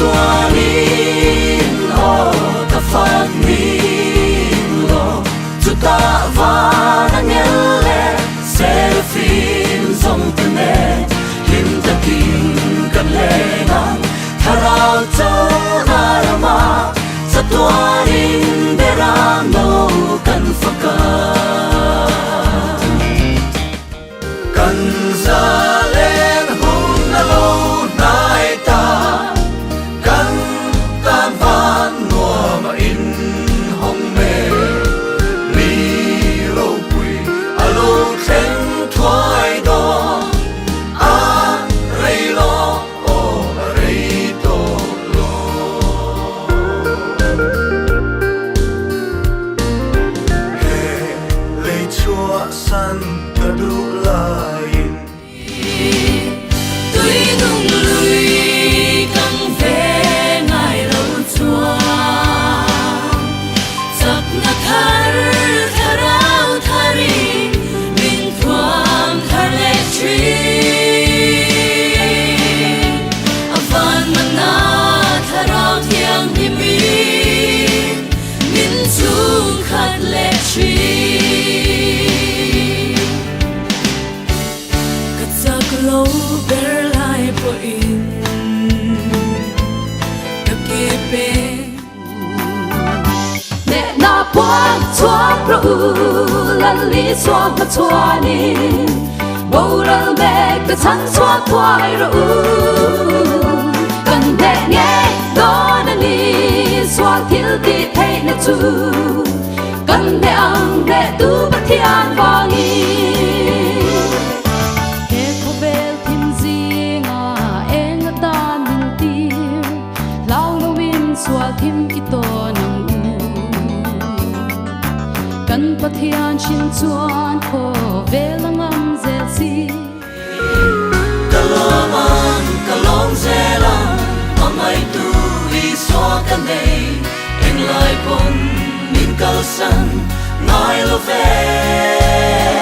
tuanin o ta phát min lo ta và na nhelle seraphim dòng tên nè him ta kim kan lệ ngang tharao cho arama sa tuanin berano kan faka kan zalen hum na lo nai ta kan tan van no ma in hong me thoại đó rây lo rây to lo he lấy chúa san ta đủ lại tuy tung lùi căng về ngài lâu chúa giặc ngạc har tharao thari lâu ber lại po in đặc kê nè na quang chua pro lan li chua ma chua ni bầu ra mẹ cái chăn chua thoại ru cần nè nghe đó là ni chua thiếu đi thấy nè chu cần nè ang nè tu bất thiên vang Kim kito nang kan pathian chin chuan kho velangam zelsi kalong zelang amai tu vi so kan nei eng lai pon min kal san ngai lo ve